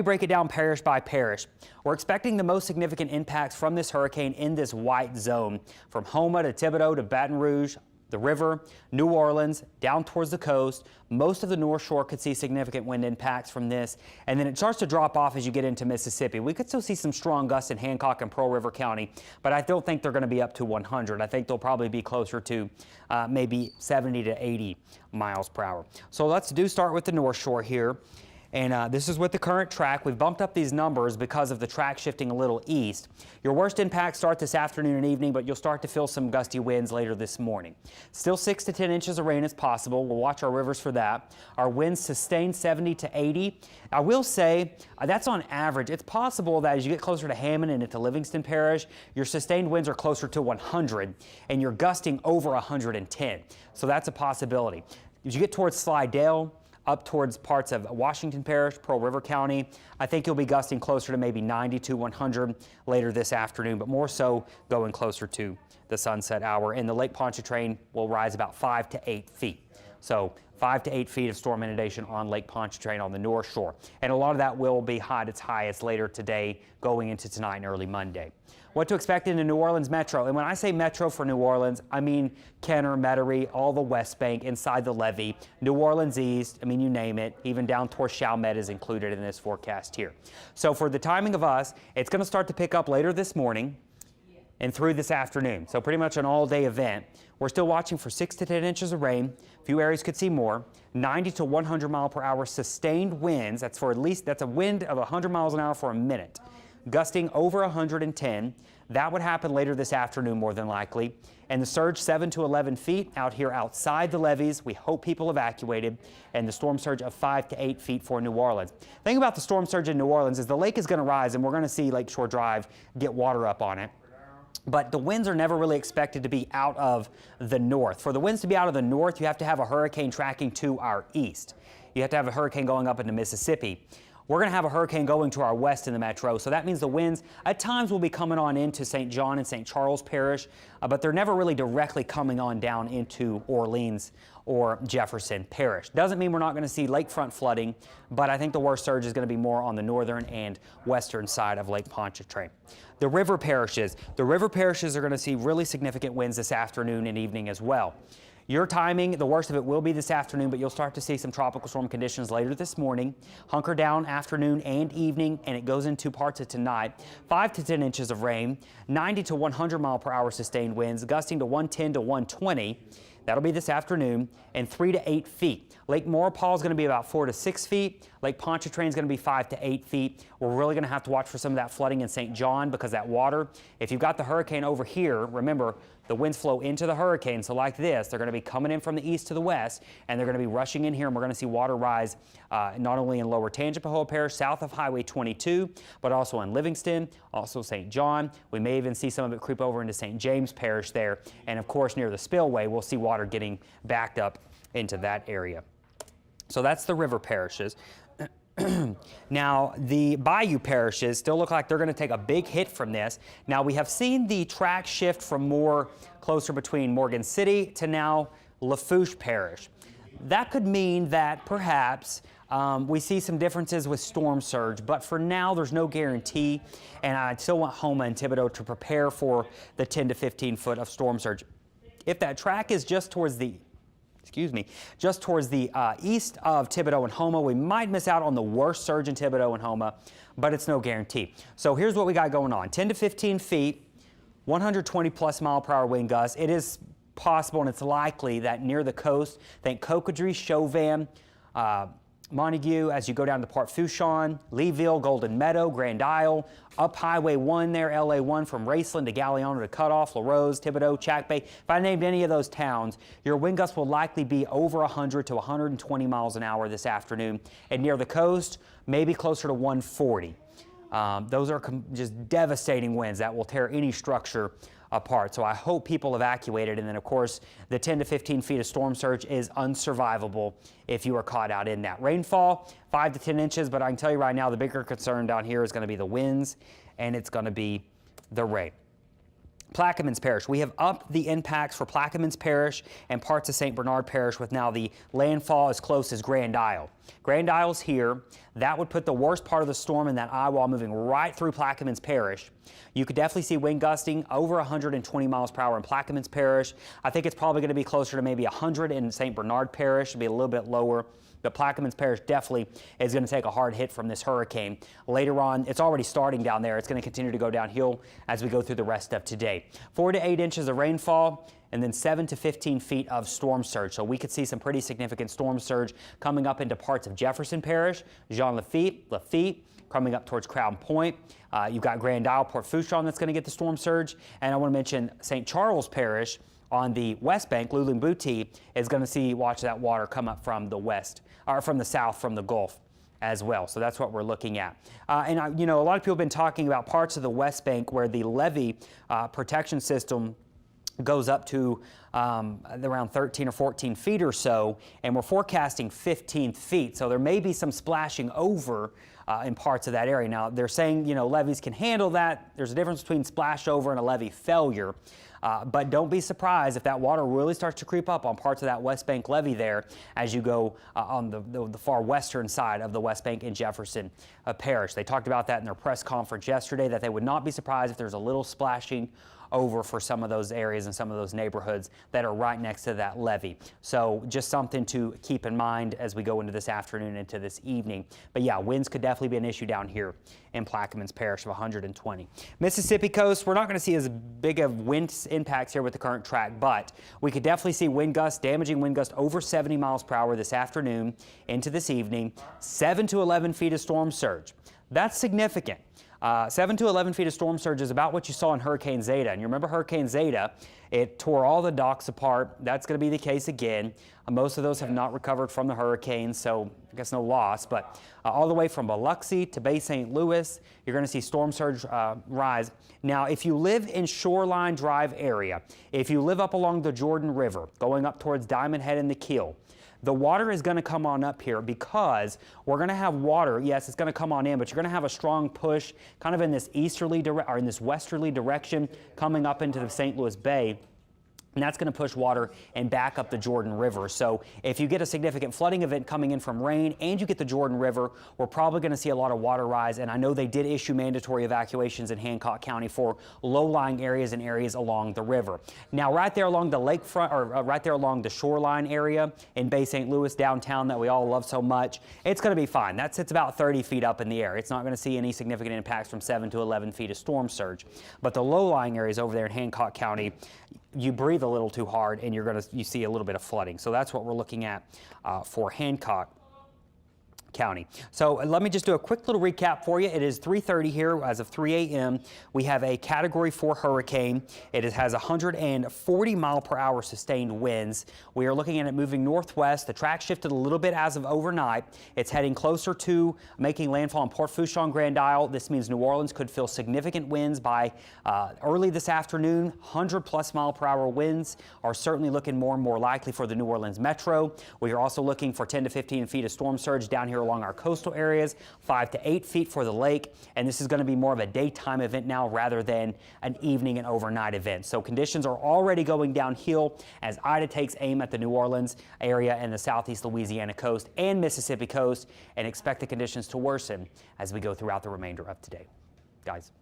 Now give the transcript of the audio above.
Break it down parish by parish. We're expecting the most significant impacts from this hurricane in this white zone, from Houma to Thibodaux to Baton Rouge, the river, New Orleans, down towards the coast. Most of the North Shore could see significant wind impacts from this, and then it starts to drop off as you get into Mississippi. We could still see some strong gusts in Hancock and Pearl River County, but I don't think they're going to be up to 100. I think they'll probably be closer to maybe 70 to 80 miles per hour. So let's start with the North Shore here. And this is with the current track. We've bumped up these numbers because of the track shifting a little east. Your worst impacts start this afternoon and evening, but you'll start to feel some gusty winds later this morning. Still 6 to 10 inches of rain is possible. We'll watch our rivers for that. Our winds sustain 70 to 80. I will say that's on average. It's possible that as you get closer to Hammond and into Livingston Parish, your sustained winds are closer to 100 and you're gusting over 110. So that's a possibility. As you get towards Slidell, up towards parts of Washington Parish, Pearl River County, I think you'll be gusting closer to maybe 90 to 100 later this afternoon, but more so going closer to the sunset hour. And the Lake Pontchartrain will rise about 5 to 8 feet. So 5 to 8 feet of storm inundation on Lake Pontchartrain on the North Shore. And a lot of that will be at its highest later today, going into tonight and early Monday. What to expect in the New Orleans metro. And when I say metro for New Orleans, I mean Kenner, Metairie, all the West Bank, inside the levee, New Orleans East, I mean, you name it, even down towards Chalmette is included in this forecast here. So for the timing of us, it's going to start to pick up later this morning and through this afternoon. So pretty much an all-day event. We're still watching for 6 to 10 inches of rain. A few areas could see more. 90 to 100 mile per hour sustained winds. That's a wind of 100 miles an hour for a minute. Gusting over 110. That would happen later this afternoon, more than likely. And the surge 7 to 11 feet out here outside the levees. We hope people evacuated. And the storm surge of 5 to 8 feet for New Orleans. The thing about the storm surge in New Orleans is the lake is going to rise, and we're going to see Lakeshore Drive get water up on it. But the winds are never really expected to be out of the north. For the winds to be out of the north, you have to have a hurricane tracking to our east. You have to have a hurricane going up into Mississippi. We're going to have a hurricane going to our west in the metro, so that means the winds at times will be coming on into St. John and St. Charles Parish, but they're never really directly coming on down into Orleans or Jefferson Parish. Doesn't mean we're not going to see lakefront flooding, but I think the worst surge is going to be more on the northern and western side of Lake Pontchartrain. The river parishes. The river parishes are going to see really significant winds this afternoon and evening as well. Your timing, the worst of it will be this afternoon, but you'll start to see some tropical storm conditions later this morning. Hunker down afternoon and evening, and it goes into parts of tonight. 5 to 10 inches of rain, 90 to 100 mile per hour sustained winds, gusting to 110 to 120. That'll be this afternoon, and 3 to 8 feet. Lake Maurepas is going to be about 4 to 6 feet. Lake Pontchartrain is going to be 5 to 8 feet. We're really going to have to watch for some of that flooding in St. John because that water, if you've got the hurricane over here, remember, the winds flow into the hurricane. So like this, they're going to be coming in from the east to the west, and they're going to be rushing in here, and we're going to see water rise not only in lower Tangipahoa Parish, south of Highway 22, but also in Livingston, also St. John. We may even see some of it creep over into St. James Parish there. And of course, near the spillway, we'll see water getting backed up into that area. So that's the river parishes. Now, the bayou parishes still look like they're going to take a big hit from this. Now, we have seen the track shift from more closer between Morgan City to now Lafourche Parish. That could mean that perhaps we see some differences with storm surge, but for now, there's no guarantee, and I still want Houma and Thibodaux to prepare for the 10 to 15 foot of storm surge. If that track is just towards the east of Thibodaux and Houma, we might miss out on the worst surge in Thibodaux and Houma, but it's no guarantee. So here's what we got going on. 10 to 15 feet, 120 plus mile per hour wind gusts. It is possible and it's likely that near the coast, think Cocodrie, Chauvin, Montague, as you go down to Port Fourchon, Leeville, Golden Meadow, Grand Isle, up Highway 1 there, LA 1 from Raceland to Galliano to Cutoff, LaRose, Thibodaux, Chack Bay. If I named any of those towns, your wind gusts will likely be over 100 to 120 miles an hour this afternoon. And near the coast, maybe closer to 140. Those are just devastating winds that will tear any structure apart. So I hope people evacuated. And then, of course, the 10 to 15 feet of storm surge is unsurvivable if you are caught out in that. Rainfall, 5 to 10 inches. But I can tell you right now, the bigger concern down here is going to be the winds, and it's going to be the rain. Plaquemines Parish. We have upped the impacts for Plaquemines Parish and parts of St. Bernard Parish with now the landfall as close as Grand Isle. Grand Isle's here. That would put the worst part of the storm in that eye wall moving right through Plaquemines Parish. You could definitely see wind gusting over 120 miles per hour in Plaquemines Parish. I think it's probably going to be closer to maybe 100 in St. Bernard Parish. It'll be a little bit lower. But Plaquemines Parish definitely is going to take a hard hit from this hurricane. Later on, it's already starting down there. It's going to continue to go downhill as we go through the rest of today. 4 to 8 inches of rainfall and then 7 to 15 feet of storm surge. So we could see some pretty significant storm surge coming up into parts of Jefferson Parish, Jean Lafitte, coming up towards Crown Point. You've got Grand Isle, Port Fourchon that's going to get the storm surge. And I want to mention St. Charles Parish on the west bank, Lulumbuti, is going to watch that water come up from the west, or from the south, from the Gulf as well. So that's what we're looking at. You know, a lot of people have been talking about parts of the west bank where the levee protection system goes up to around 13 or 14 feet or so, and we're forecasting 15 feet. So there may be some splashing over in parts of that area. Now, they're saying, you know, levees can handle that. There's a difference between splash over and a levee failure. But don't be surprised if that water really starts to creep up on parts of that West Bank levee there as you go on the far western side of the West Bank in Jefferson Parish. They talked about that in their press conference yesterday, that they would not be surprised if there's a little splashing over for some of those areas and some of those neighborhoods that are right next to that levee. So just something to keep in mind as we go into this afternoon, into this evening. But yeah, winds could definitely be an issue down here in Plaquemines Parish of 120. Mississippi coast, we're not going to see as big of wind impacts here with the current track, but we could definitely see wind gusts, damaging wind gusts over 70 miles per hour this afternoon into this evening. 7 to 11 feet of storm surge. That's significant. 7 to 11 feet of storm surge is about what you saw in Hurricane Zeta. And you remember Hurricane Zeta, it tore all the docks apart. That's going to be the case again. Most of those have not recovered from the hurricane, so I guess no loss. But all the way from Biloxi to Bay St. Louis, you're going to see storm surge rise. Now, if you live in Shoreline Drive area, if you live up along the Jordan River, going up towards Diamond Head and the Keel, the water is going to come on up here because we're going to have water. Yes, it's going to come on in, but you're going to have a strong push kind of in this easterly or in this westerly direction coming up into the St. Louis Bay. And that's going to push water and back up the Jordan River. So if you get a significant flooding event coming in from rain and you get the Jordan River, we're probably going to see a lot of water rise. And I know they did issue mandatory evacuations in Hancock County for low-lying areas and areas along the river. Now, right there along the lakefront, or right there along the shoreline area in Bay St. Louis downtown that we all love so much, it's going to be fine. That sits about 30 feet up in the air. It's not going to see any significant impacts from 7 to 11 feet of storm surge. But the low-lying areas over there in Hancock County, you breathe a little too hard and you see a little bit of flooding. So that's what we're looking at for Hancock County. So let me just do a quick little recap for you. It is 3:30 here as of 3 a.m. We have a Category 4 hurricane. It has 140 mile per hour sustained winds. We are looking at it moving northwest. The track shifted a little bit as of overnight. It's heading closer to making landfall in Port Fourchon, Grand Isle. This means New Orleans could feel significant winds by early this afternoon. 100+ mile per hour winds are certainly looking more and more likely for the New Orleans metro. We are also looking for 10 to 15 feet of storm surge down here along our coastal areas, 5 to 8 feet for the lake, and this is going to be more of a daytime event now rather than an evening and overnight event. So conditions are already going downhill as Ida takes aim at the New Orleans area and the southeast Louisiana coast and Mississippi coast, and expect the conditions to worsen as we go throughout the remainder of today. Guys.